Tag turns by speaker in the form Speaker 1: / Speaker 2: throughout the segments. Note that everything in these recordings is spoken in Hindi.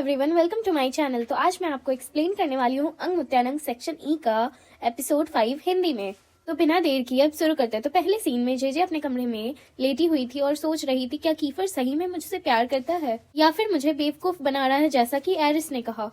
Speaker 1: Everyone, welcome to my channel. तो आज मैं आपको एक्सप्लेन करने वाली हूँ अंग मुत्यानंग सेक्शन ई का एपिसोड 5 हिंदी में। तो बिना देर किए अब शुरू करते हैं। तो पहले सीन में जेजे अपने कमरे में लेटी हुई थी और सोच रही थी क्या कीफर सही में मुझसे प्यार करता है या फिर मुझे बेवकूफ बना रहा है जैसा कि एरिस ने कहा।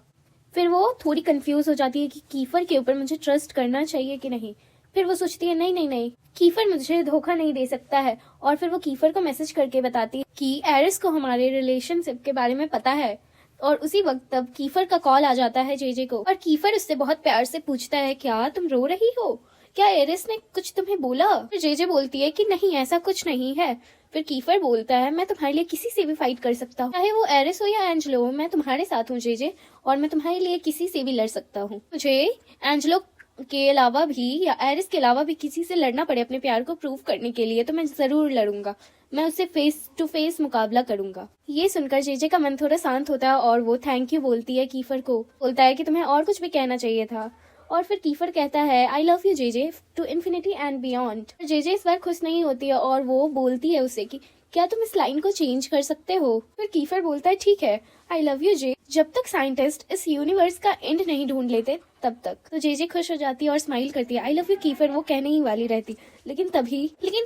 Speaker 1: फिर वो थोड़ी कंफ्यूज हो जाती है कि कीफर के ऊपर मुझे ट्रस्ट करना चाहिए कि नहीं। फिर वो सोचती है नहीं, कीफर मुझे धोखा नहीं दे सकता है। और फिर वो कीफर को मैसेज करके बताती है कि एरिस को हमारे रिलेशनशिप के बारे में पता है। और उसी वक्त तब कीफर का कॉल आ जाता है जेजे को और कीफर उससे बहुत प्यार से पूछता है क्या तुम रो रही हो, क्या एरिस ने कुछ तुम्हें बोला। फिर जेजे बोलती है कि नहीं ऐसा कुछ नहीं है। फिर कीफर बोलता है मैं तुम्हारे लिए किसी से भी फाइट कर सकता हूँ, चाहे वो एरिस हो या एंजेलो, मैं तुम्हारे साथ हूँ जेजे, और मैं तुम्हारे लिए किसी से भी लड़ सकता हूँ। मुझे एंजेलो के अलावा भी या एरिस के अलावा भी किसी से लड़ना पड़े अपने प्यार को प्रूव करने के लिए तो मैं जरूर लड़ूंगा, मैं उससे फेस टू फेस मुकाबला करूंगा। ये सुनकर जेजे का मन थोड़ा शांत होता है और वो थैंक यू बोलती है कीफर को, बोलता है कि तुम्हें और कुछ भी कहना चाहिए था। और फिर कीफर कहता है I love you JJ to infinity and beyond. JJ इस बार खुश नहीं होती है और वो बोलती है उसे कि क्या तुम इस लाइन को चेंज कर सकते हो। फिर कीफर बोलता है ठीक है, आई लव यू जे, जब तक साइंटिस्ट इस यूनिवर्स का एंड नहीं ढूंढ लेते तब तक। तो जेजे खुश हो जाती है और स्माइल करती है। आई लव यू कीफर वो कहने ही वाली रहती, लेकिन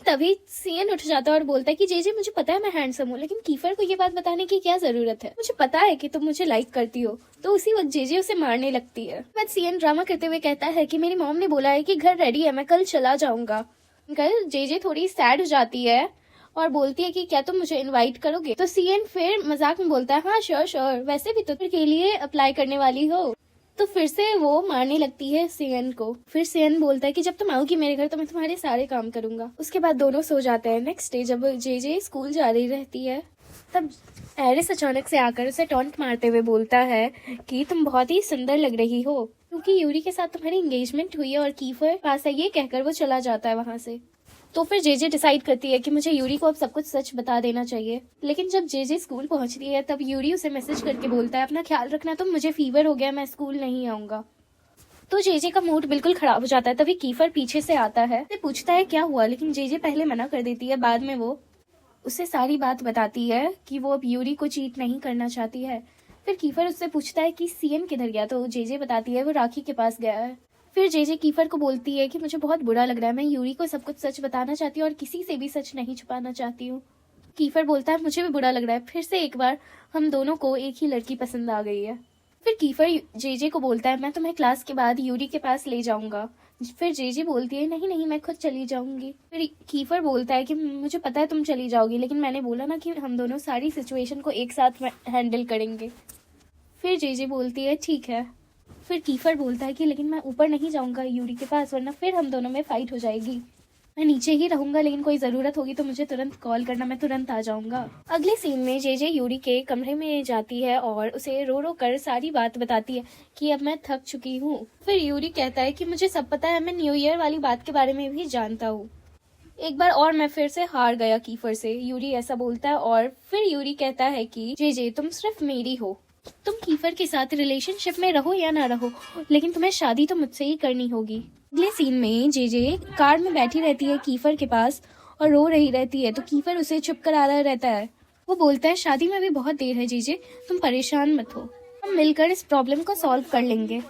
Speaker 1: तभी सीएन उठ जाता है और बोलता है कि जेजे मुझे पता है मैं हैंडसम हूँ, लेकिन कीफर को ये बात बताने की क्या जरूरत है, मुझे पता है कि तुम मुझे लाइक करती हो। तो उसी वक्त जेजे उसे मारने लगती है। बाद सीएन ड्रामा करते हुए कहता है कि मेरी मॉम ने बोला है कि घर रेडी है, मैं कल चला जाऊंगा। कल जेजे थोड़ी सैड हो जाती है और बोलती है कि क्या तुम मुझे इनवाइट करोगे। तो सीएन फिर मजाक में बोलता है हाँ श्योर, वैसे भी तो के लिए अप्लाई करने वाली हो। तो फिर से वो मारने लगती है सीएन को। फिर सीएन बोलता है कि जब तुम आओगी मेरे घर तो मैं तुम्हारे सारे काम करूंगा। उसके बाद दोनों सो जाते हैं। नेक्स्ट डे जब जेजे स्कूल जा रही रहती है तब एरिस अचानक से आकर उसे टॉन्ट मारते हुए बोलता है कि तुम बहुत ही सुंदर लग रही हो, क्योंकि यूरी के साथ तुम्हारी एंगेजमेंट हुई है। और कीफर पास है ये कहकर वो चला जाता है वहां से। तो फिर जेजे डिसाइड करती है कि मुझे यूरी को अब सब कुछ सच बता देना चाहिए। लेकिन जब जेजे स्कूल पहुंचती है तब यूरी उसे मैसेज करके बोलता है अपना ख्याल रखना तुम, मुझे फीवर हो गया, मैं स्कूल नहीं आऊंगा। तो जेजे का मूड बिल्कुल खराब हो जाता है। तभी कीफर पीछे से आता है, पूछता है क्या हुआ, लेकिन जेजे पहले मना कर देती है। बाद में वो उसे सारी बात बताती है कि वो अब यूरी को चीट नहीं करना चाहती है। फिर कीफर उससे पूछता है कि सीएन किधर गया। तो जेजे बताती है वो राखी के पास गया है। फिर जेजे कीफर को बोलती है कि मुझे बहुत बुरा लग रहा है, मैं यूरी को सब कुछ सच बताना चाहती हूँ और किसी से भी सच नहीं छुपाना चाहती हूँ। कीफर बोलता है मुझे भी बुरा लग रहा है, फिर से एक बार हम दोनों को एक ही लड़की पसंद आ गई है। फिर कीफर जेजे को बोलता है मैं तुम्हें क्लास के बाद यूरी के पास ले जाऊंगा। फिर जेजे बोलती है नहीं मैं खुद चली जाऊंगी। फिर कीफर बोलता है कि मुझे पता है तुम चली जाओगी, लेकिन मैंने बोला ना कि हम दोनों सारी सिचुएशन को एक साथ हैंडल करेंगे। फिर जेजे बोलती है ठीक है। फिर कीफर बोलता है कि लेकिन मैं ऊपर नहीं जाऊंगा यूरी के पास, वरना फिर हम दोनों में फाइट हो जाएगी, मैं नीचे ही रहूंगा, लेकिन कोई जरूरत होगी तो मुझे तुरंत कॉल करना, मैं तुरंत आ जाऊंगा। अगले सीन में जेजे यूरी के कमरे में जाती है और उसे रो रो कर सारी बात बताती है कि अब मैं थक चुकी हूँ। फिर यूरी कहता है कि मुझे सब पता है, मैं न्यू ईयर वाली बात के बारे में भी जानता हूँ, एक बार और मैं फिर से हार गया कीफर से, यूरी ऐसा बोलता है। और फिर यूरी कहता है कि जेजे तुम सिर्फ मेरी हो, तुम कीफर के साथ रिलेशनशिप में रहो या ना रहो, लेकिन तुम्हें शादी तो मुझसे ही करनी होगी। अगले सीन में जेजे कार में बैठी रहती है कीफर के पास और रो रही रहती है। तो कीफर उसे चुप कराता रहता है। वो बोलता है शादी में भी बहुत देर है जेजे, तुम परेशान मत हो, हम मिलकर इस प्रॉब्लम को सॉल्व कर लेंगे।